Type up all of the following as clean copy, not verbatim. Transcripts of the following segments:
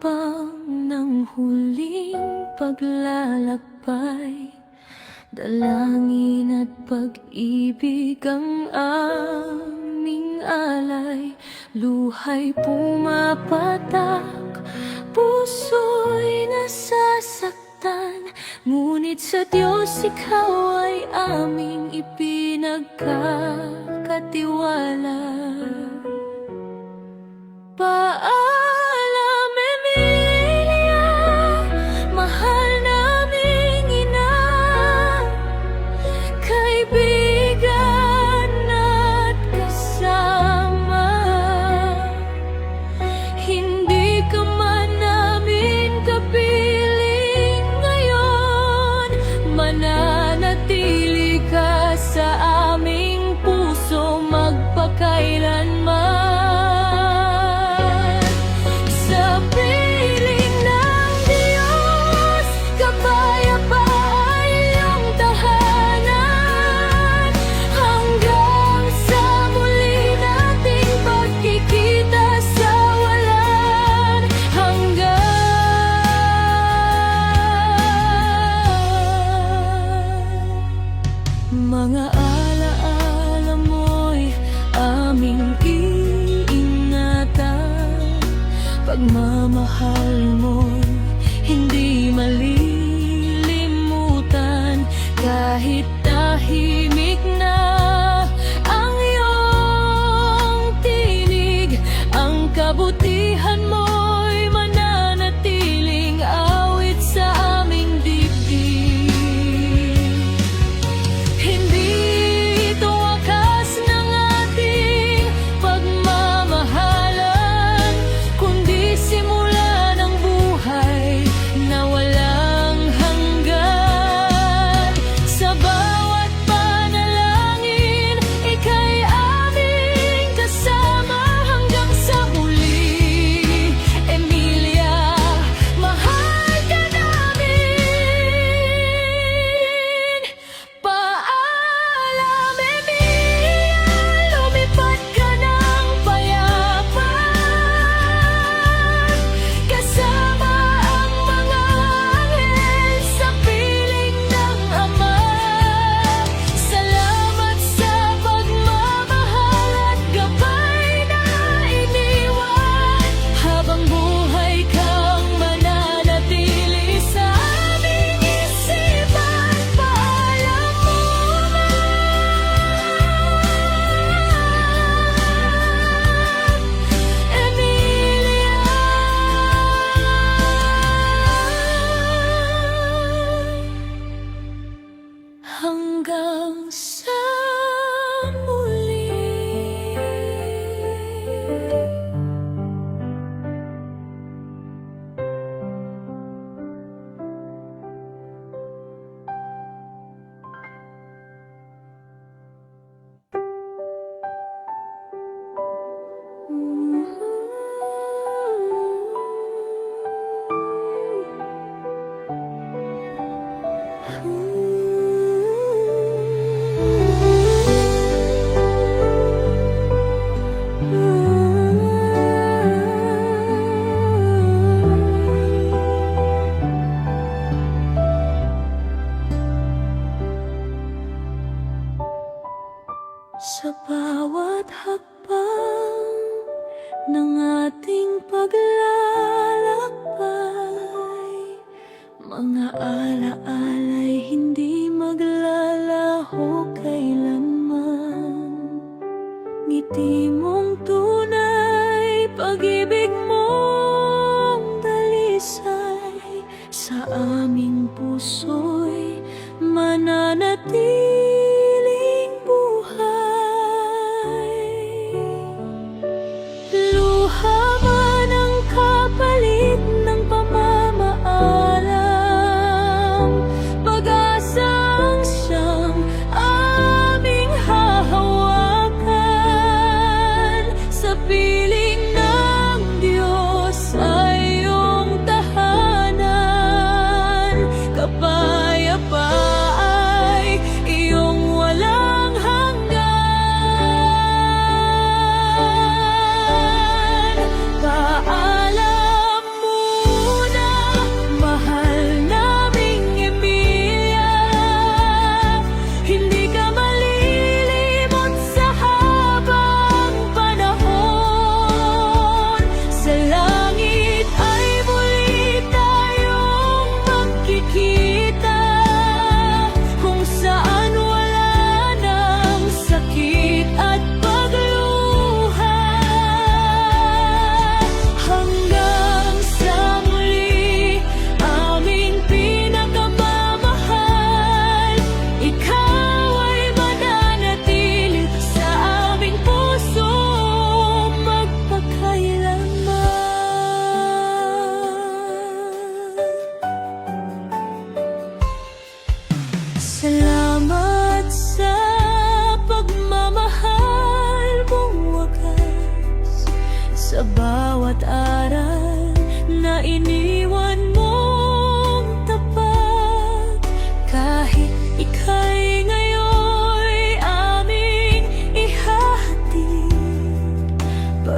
habang ng huling paglalakbay, dalangin at pag-ibig ang aming alay. Luha'y pumapatak, puso'y nasasaktan, ngunit sa Diyos ikaw ay aming ipinagkakatiwala. Paalam, Emilia, mahal naming ina, kaibigan at kasama. Hindi ka man namin kapiling ngayon, mananatili ka sa aming puso magpakailanman. Mga alaala mo'y aming iingatan, pagmamahal mo'y hindi malilimutan. Kahit tahimik na ang iyong tinig, ang kabutihan mo'y mananatiling awit sa aming dibdib. Sa bawat panalangin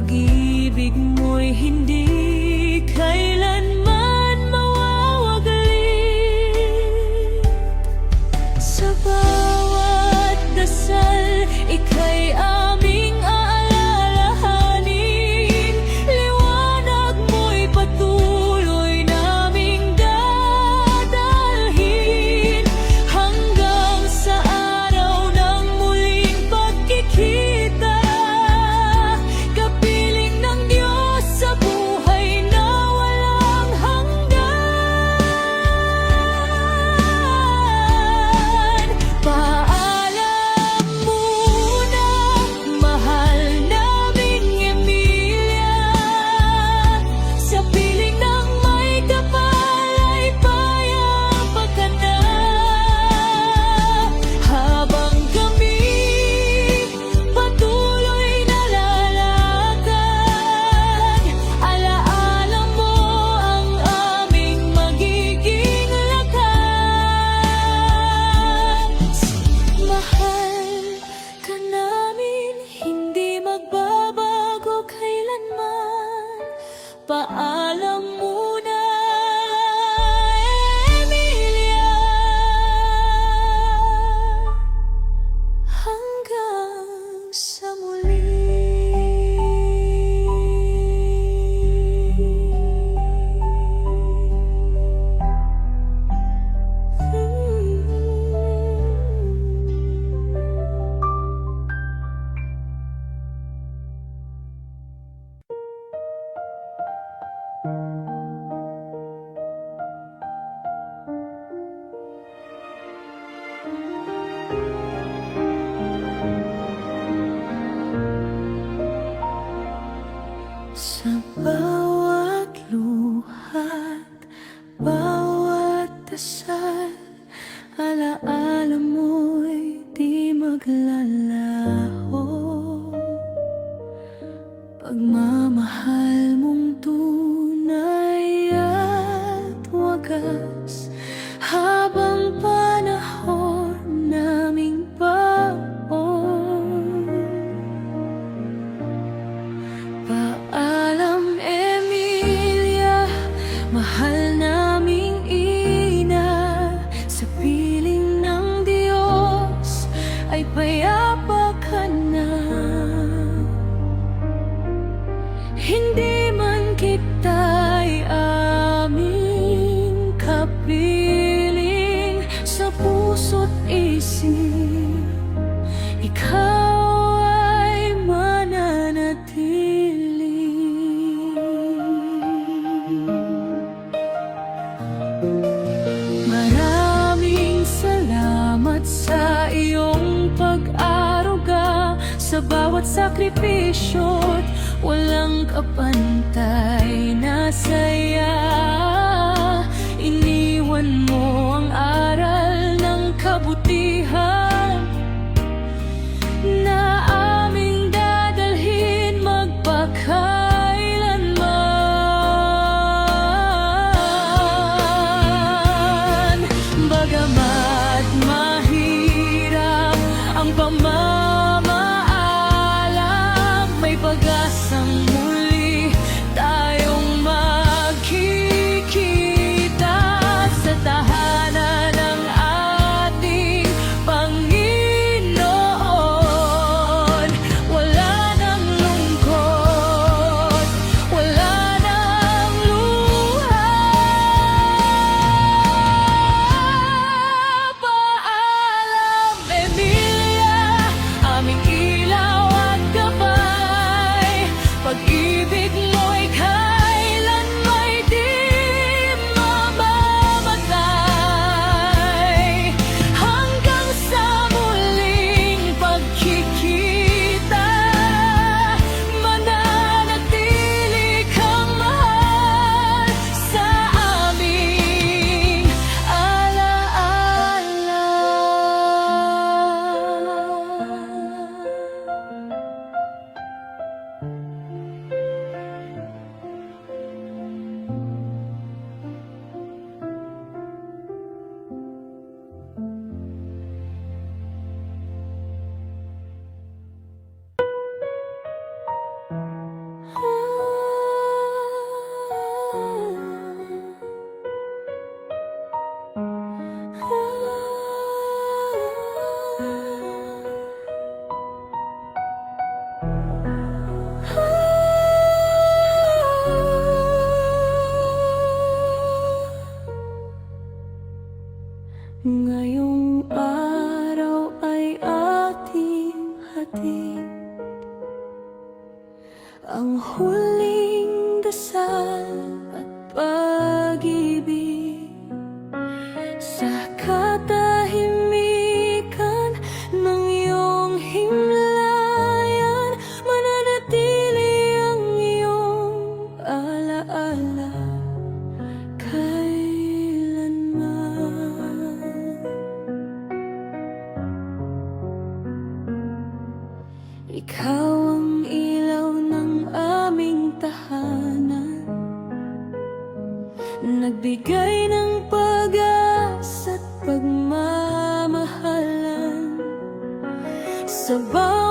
pag-ibig mo'y hindi kailanman mawawaglit. Sa bawat dasal, ika'y aming aalalahanin. Liwanag mo'y patuloy naming dadalhin, hanggang sa araw ng muling pagkikita. Kapiling ng Diyos sa buhay na walang hanggan. Paalam muna, mahal naming Emilia. Sa piling ng may kapal ay payapa ka na. Habang kami patuloy na lalakad, alaala mo ang aming magiging lakas. Mahal ka namin, hindi magbabago kailanman. Paalam muna, Emilia. Hanggang sa muli. Sa bawat luhat, bawat dasal, alaala mo'y di maglalaho. Pagmamahal mong tunay at wagas, habang panahon naming baon. Paalam, Emilia, mahal naming ina. Sa piling ng Diyos ay payapa ka na. Hindi man kita'y aming kapiling, sa puso't isip ikaw ay mananatili. Maraming salamat sa iyong pag-aruga, sa bawat sakripisyo't walang kapantay na saya. Iniwan mo ang aral ng kabutihan na aming dadalhin magpakailanman. Bagamat mahirap ang pamamaalam, may pag-asang muli tayong magkita. Ngayong araw ay ating hatid ang huling dasal at pag-ibig sa katahimikan ng iyong himlayan. Mananatili ang iyong alaala kailanman. Ikaw ang ilaw ng aming tahanan, nagbigay ng pag-asa at pagmamahalan sa bawat